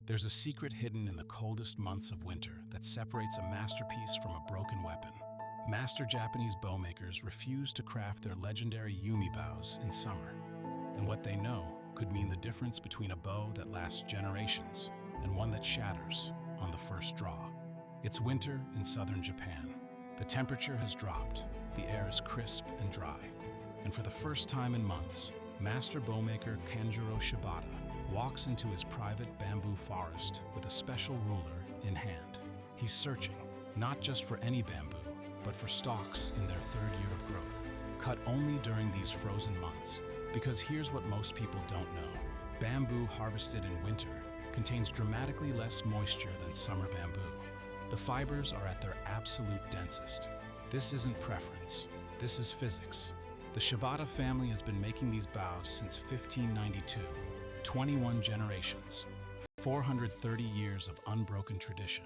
There's a secret hidden in the coldest months of winter that separates a masterpiece from a broken weapon. Master Japanese bowmakers refuse to craft their legendary Yumi bows in summer. And what they know could mean the difference between a bow that lasts generations and one that shatters on the first draw. It's winter in southern Japan. The temperature has dropped, the air is crisp and dry. And for the first time in months, master bowmaker Kanjuro Shibata walks into his private bamboo forest with a special ruler in hand. He's searching, not just for any bamboo, but for stalks in their third year of growth, cut only during these frozen months. Because here's what most people don't know. Bamboo harvested in winter contains dramatically less moisture than summer bamboo. The fibers are at their absolute densest. This isn't preference, this is physics. The Shibata family has been making these bows since 1592, 21 generations, 430 years of unbroken tradition.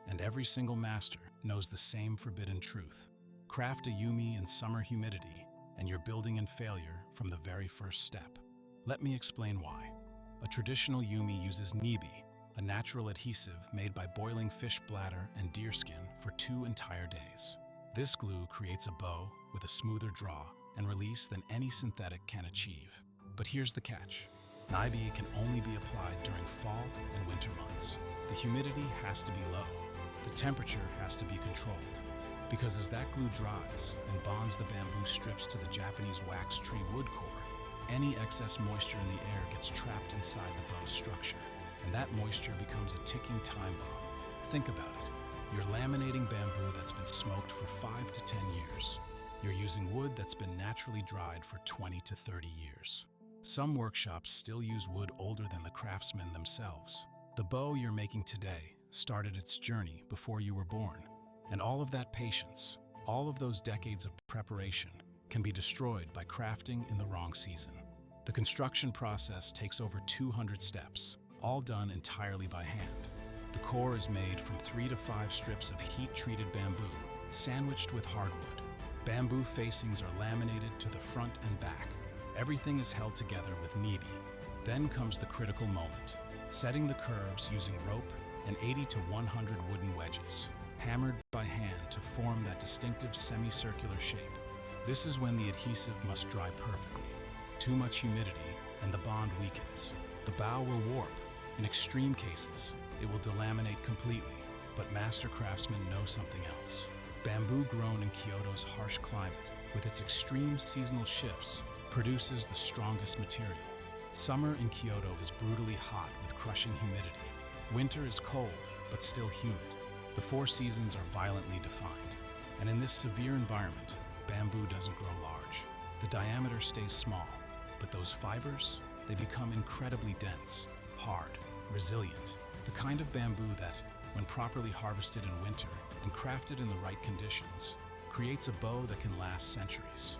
And every single master knows the same forbidden truth. Craft a Yumi in summer humidity, and you're building in failure from the very first step. Let me explain why. A traditional Yumi uses nibe, a natural adhesive made by boiling fish bladder and deerskin for 2 entire days. This glue creates a bow with a smoother draw and release than any synthetic can achieve. But here's the catch. Nibe can only be applied during fall and winter months. The humidity has to be low. The temperature has to be controlled. Because as that glue dries and bonds the bamboo strips to the Japanese wax tree wood core, any excess moisture in the air gets trapped inside the bow's structure, and that moisture becomes a ticking time bomb. Think about it. You're laminating bamboo that's been smoked for 5 to 10 years. You're using wood that's been naturally dried for 20 to 30 years. Some workshops still use wood older than the craftsmen themselves. The bow you're making today started its journey before you were born. And all of that patience, all of those decades of preparation, can be destroyed by crafting in the wrong season. The construction process takes over 200 steps, all done entirely by hand. The core is made from 3 to 5 strips of heat-treated bamboo, sandwiched with hardwood. Bamboo facings are laminated to the front and back. Everything is held together with nibe. Then comes the critical moment, setting the curves using rope and 80 to 100 wooden wedges, hammered by hand to form that distinctive semicircular shape. This is when the adhesive must dry perfectly. Too much humidity, and the bond weakens. The bow will warp. In extreme cases, it will delaminate completely, but master craftsmen know something else. Bamboo grown in Kyoto's harsh climate, with its extreme seasonal shifts, produces the strongest material. Summer in Kyoto is brutally hot with crushing humidity. Winter is cold, but still humid. The 4 seasons are violently defined, and in this severe environment, bamboo doesn't grow large. The diameter stays small, but those fibers, they become incredibly dense, hard, resilient. The kind of bamboo that, when properly harvested in winter and crafted in the right conditions, creates a bow that can last centuries.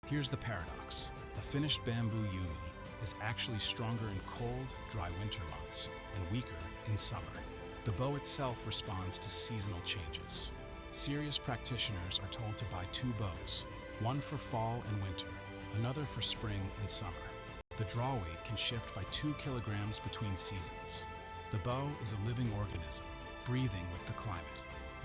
Here's the paradox. A finished bamboo Yumi is actually stronger in cold, dry winter months and weaker in summer. The bow itself responds to seasonal changes. Serious practitioners are told to buy 2 bows, one for fall and winter, another for spring and summer. The draw weight can shift by 2 kilograms between seasons. The bow is a living organism, breathing with the climate.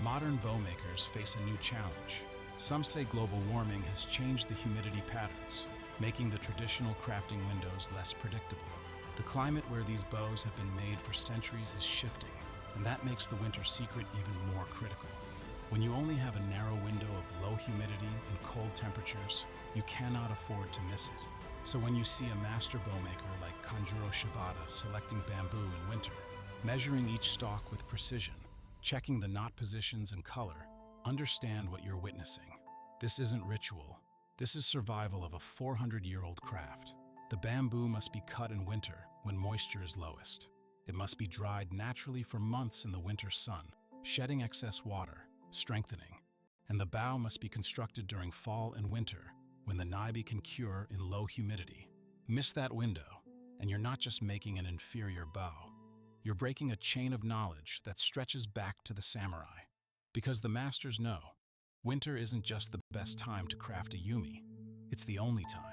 Modern bow makers face a new challenge. Some say global warming has changed the humidity patterns, making the traditional crafting windows less predictable. The climate where these bows have been made for centuries is shifting, and that makes the winter secret even more critical. When you only have a narrow window of low humidity and cold temperatures, you cannot afford to miss it. So when you see a master bowmaker like Kanjuro Shibata selecting bamboo in winter, measuring each stalk with precision, checking the knot positions and color, understand what you're witnessing. This isn't ritual. This is survival of a 400-year-old craft. The bamboo must be cut in winter when moisture is lowest. It must be dried naturally for months in the winter sun, shedding excess water, strengthening. And the bow must be constructed during fall and winter when the nibe can cure in low humidity. Miss that window, and you're not just making an inferior bow. You're breaking a chain of knowledge that stretches back to the samurai. Because the masters know, winter isn't just the best time to craft a Yumi, it's the only time.